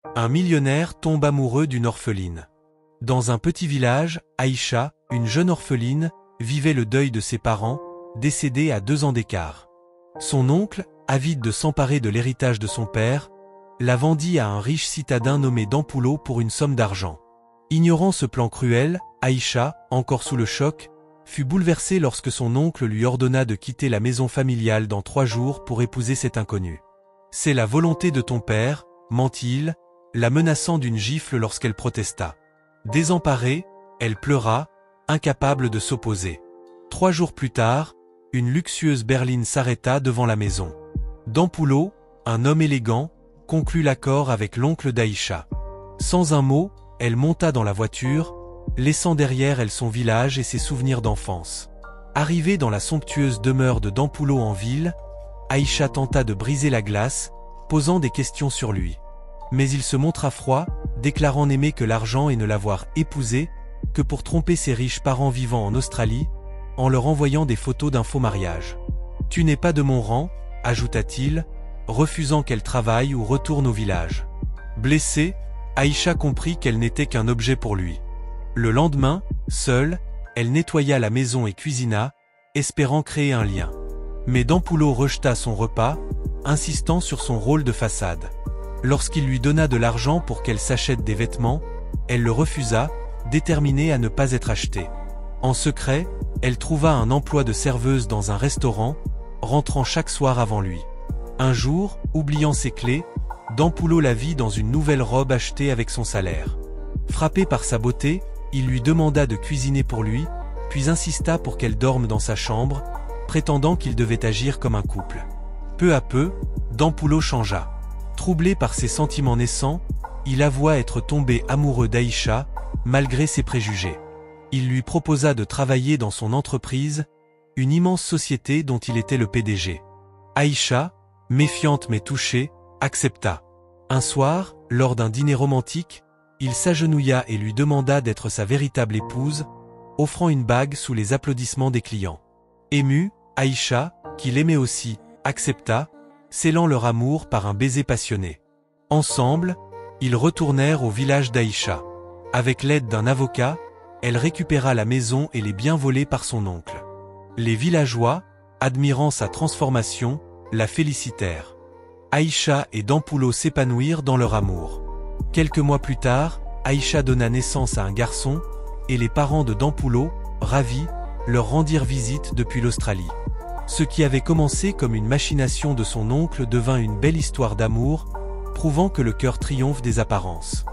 Un millionnaire tombe amoureux d'une orpheline. Dans un petit village, Aïcha, une jeune orpheline, vivait le deuil de ses parents, décédés à 2 ans d'écart. Son oncle, avide de s'emparer de l'héritage de son père, la vendit à un riche citadin nommé Dampoulot pour une somme d'argent. Ignorant ce plan cruel, Aïcha, encore sous le choc, fut bouleversée lorsque son oncle lui ordonna de quitter la maison familiale dans 3 jours pour épouser cet inconnu. « C'est la volonté de ton père », mentit-il, la menaçant d'une gifle lorsqu'elle protesta. Désemparée, elle pleura, incapable de s'opposer. 3 jours plus tard, une luxueuse berline s'arrêta devant la maison. Dampoulot, un homme élégant, conclut l'accord avec l'oncle d'Aïcha. Sans un mot, elle monta dans la voiture, laissant derrière elle son village et ses souvenirs d'enfance. Arrivée dans la somptueuse demeure de Dampoulot en ville, Aïcha tenta de briser la glace, posant des questions sur lui. Mais il se montra froid, déclarant n'aimer que l'argent et ne l'avoir épousé que pour tromper ses riches parents vivant en Australie, en leur envoyant des photos d'un faux mariage. « Tu n'es pas de mon rang », ajouta-t-il, refusant qu'elle travaille ou retourne au village. Blessée, Aïcha comprit qu'elle n'était qu'un objet pour lui. Le lendemain, seule, elle nettoya la maison et cuisina, espérant créer un lien. Mais Dampoulot rejeta son repas, insistant sur son rôle de façade. Lorsqu'il lui donna de l'argent pour qu'elle s'achète des vêtements, elle le refusa, déterminée à ne pas être achetée. En secret, elle trouva un emploi de serveuse dans un restaurant, rentrant chaque soir avant lui. Un jour, oubliant ses clés, Dampoulot la vit dans une nouvelle robe achetée avec son salaire. Frappé par sa beauté, il lui demanda de cuisiner pour lui, puis insista pour qu'elle dorme dans sa chambre, prétendant qu'il devait agir comme un couple. Peu à peu, Dampoulot changea. Troublé par ses sentiments naissants, il avoua être tombé amoureux d'Aïcha, malgré ses préjugés. Il lui proposa de travailler dans son entreprise, une immense société dont il était le PDG. Aïcha, méfiante mais touchée, accepta. Un soir, lors d'un dîner romantique, il s'agenouilla et lui demanda d'être sa véritable épouse, offrant une bague sous les applaudissements des clients. Émue, Aïcha, qui l'aimait aussi, accepta, scellant leur amour par un baiser passionné. Ensemble, ils retournèrent au village d'Aïcha. Avec l'aide d'un avocat, elle récupéra la maison et les biens volés par son oncle. Les villageois, admirant sa transformation, la félicitèrent. Aïcha et Dampoulot s'épanouirent dans leur amour. Quelques mois plus tard, Aïcha donna naissance à un garçon, et les parents de Dampoulot, ravis, leur rendirent visite depuis l'Australie. Ce qui avait commencé comme une machination de son oncle devint une belle histoire d'amour, prouvant que le cœur triomphe des apparences.